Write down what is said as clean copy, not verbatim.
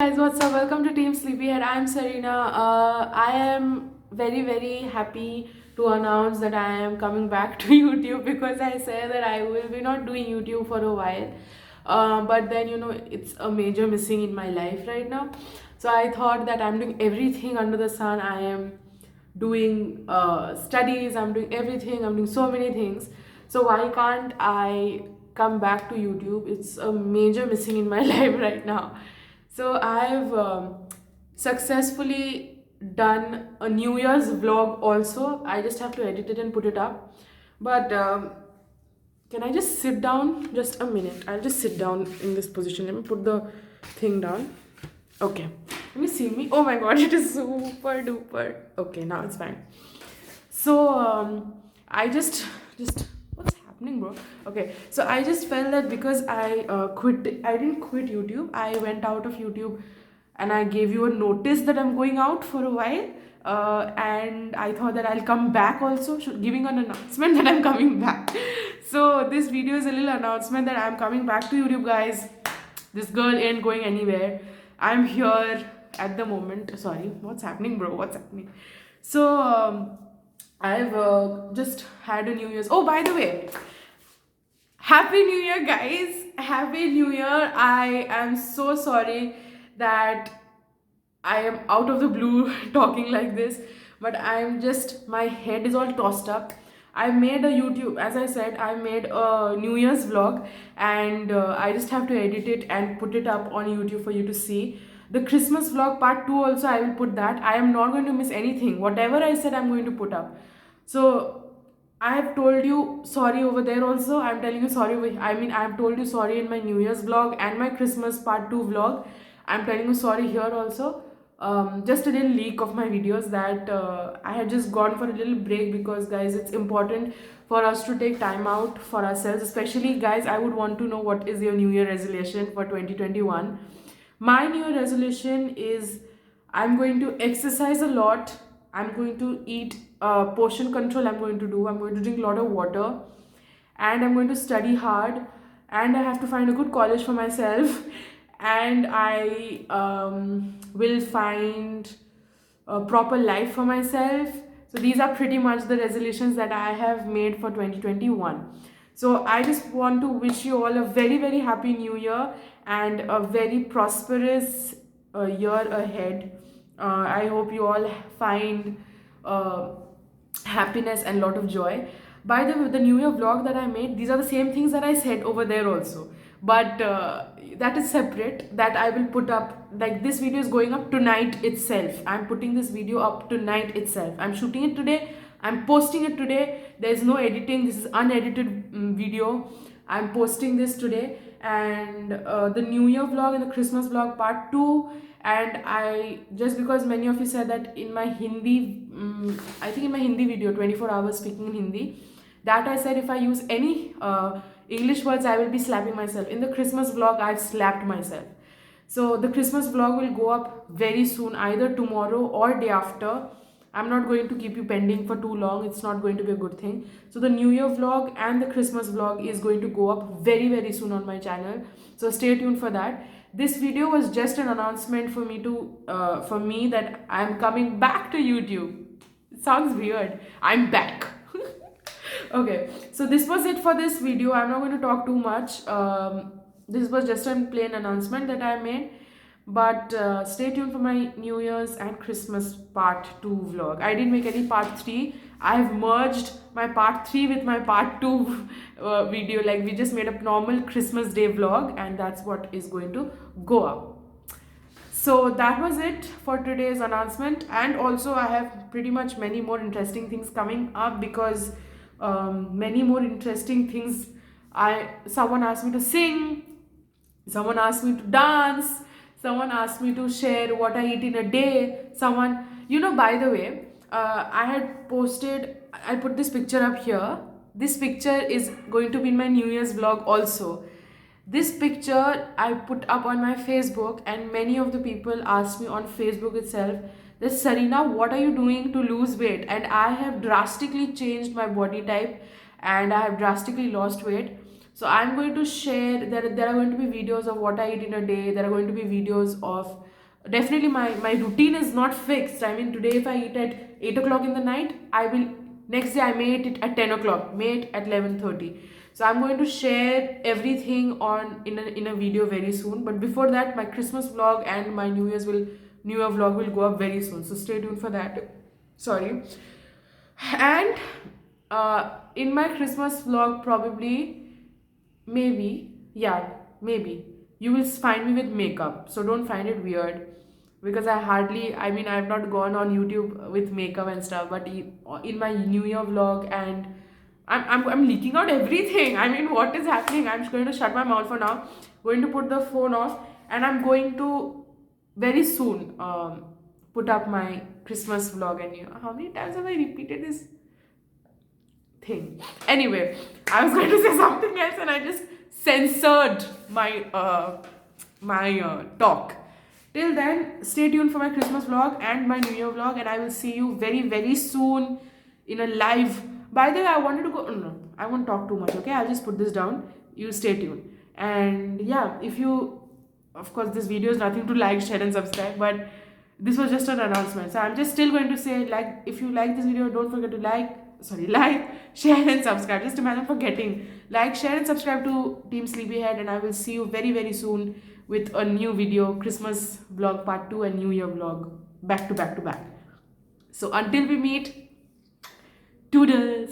Guys, what's up? Welcome to Team Sleepyhead. I'm Sarina. I am very happy to announce that I am coming back to YouTube because I said that I will be not doing YouTube for a while. But then it's a major missing in my life right now. So I thought that I'm doing everything under the sun. I am doing studies. I'm doing everything. I'm doing so many things. So why can't I come back to YouTube? It's a major missing in my life right now. So I've successfully done a New Year's vlog also. I just have to edit it and put it up. But can I just sit down? Just a minute. I'll just sit down in this position. Let me put the thing down. Okay. Can you see me? Oh my god, it is super duper. Okay, now it's fine. So I just what's happening, bro? Okay, so I just felt that because I didn't quit YouTube. I went out of YouTube, and I gave you a notice that I'm going out for a while. And I thought that I'll come back also, giving an announcement that I'm coming back. So this video is a little announcement that I'm coming back to YouTube, guys. This girl ain't going anywhere. I'm here at the moment. Sorry, what's happening, bro? What's happening? So I've just had a New Year's. Oh, by the way, Happy New Year, guys! Happy New Year! I am so sorry that I am out of the blue talking like this, but I'm just, my head is all tossed up. I made a YouTube, as I said, I made a New Year's vlog, and I just have to edit it and put it up on YouTube for you to see. The Christmas vlog part 2 also, I will put that. I am not going to miss anything. Whatever I said, I'm going to put up. So I have told you sorry over there also. I'm telling you sorry. I have told you sorry in my New Year's vlog and my Christmas part 2 vlog. I'm telling you sorry here also. Just a little leak of my videos that I had just gone for a little break because, guys, it's important for us to take time out for ourselves. Especially, guys, I would want to know what is your New Year resolution for 2021. My New Year resolution is I'm going to exercise a lot. I'm going to eat portion control. I'm going to do. I'm going to drink a lot of water, and I'm going to study hard. And I have to find a good college for myself, and I will find a proper life for myself. So these are pretty much the resolutions that I have made for 2021. So I just want to wish you all a very happy new year and a very prosperous year ahead. I hope you all find uh, happiness and lot of joy. By the way, the new year vlog that I made, these are the same things that I said over there also, but that is separate. That I will put up, like, this video is going up tonight itself. I'm putting this video up tonight itself. I'm shooting it today, I'm posting it today. There's no editing, this is unedited video. I'm posting this today, and the new year vlog and the Christmas vlog part 2. And I, just because many of you said that in my Hindi, I think in my Hindi video 24 hours speaking in Hindi, that I said if I use any English words, I will be slapping myself. In the Christmas vlog, I've slapped myself. So the Christmas vlog will go up very soon, either tomorrow or day after. I'm not going to keep you pending for too long. It's not going to be a good thing. So the New Year vlog and the Christmas vlog is going to go up very soon on my channel. So stay tuned for that. This video was just an announcement for me that I'm coming back to YouTube. It sounds weird. I'm back. Okay, so this was it for this video. I'm not going to talk too much. This was just a plain announcement that I made, but stay tuned for my New Year's and Christmas part 2 vlog. I didn't make any part 3. I've merged my part 3 with my part 2 video. Like, we just made a normal Christmas day vlog, and that's what is going to go up. So that was it for today's announcement. And also, I have pretty much many more interesting things coming up, because many more interesting things. Someone asked me to sing, someone asked me to dance, someone asked me to share what I eat in a day. Someone, by the way, I put this picture up here. This picture is going to be in my New Year's vlog also. This picture I put up on my Facebook, and many of the people asked me on Facebook itself that, Sarina, what are you doing to lose weight? And I have drastically changed my body type, and I have drastically lost weight. So I'm going to share, there are going to be videos of what I eat in a day. There are going to be videos of definitely my routine is not fixed. I mean, today if I eat at 8 o'clock in the night, I will next day I may eat it at 10 o'clock, may eat at 11:30. So I'm going to share everything on in a video very soon. But before that, my Christmas vlog and my New Year vlog will go up very soon. So stay tuned for that. Sorry. And in my Christmas vlog, probably, maybe, yeah, maybe you will find me with makeup. So don't find it weird, because I mean, I've not gone on YouTube with makeup and stuff. But in my New Year vlog, and I'm leaking out everything. I mean, what is happening? I'm just going to shut my mouth for now. Going to put the phone off, and I'm going to very soon put up my Christmas vlog. And how many times have I repeated this thing? Anyway, I was going to say something else, and I just censored my talk. Till then, stay tuned for my Christmas vlog and my New Year vlog, and I will see you very, very soon in a live. By the way, I wanted to go. No, I won't talk too much, okay? I'll just put this down. You stay tuned. And yeah, if you, of course, this video is nothing to like, share, and subscribe, but this was just an announcement. So I'm just still going to say, like, if you like this video, don't forget to like, share, and subscribe. Just imagine forgetting. Like, share, and subscribe to Team Sleepyhead, and I will see you very, very soon with a new video, Christmas vlog part 2 and New Year vlog, back to back to back. So until we meet, toodles.